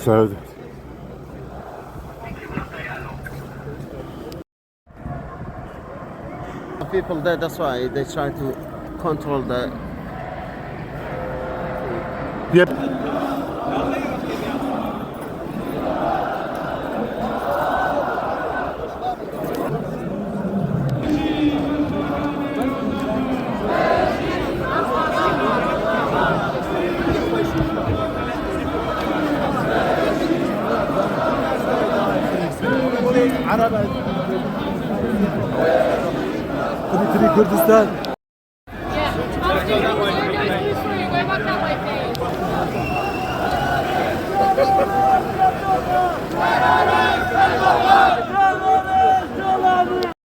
Sevdim. People there, that's why they try to control the. Yep. Kürdistan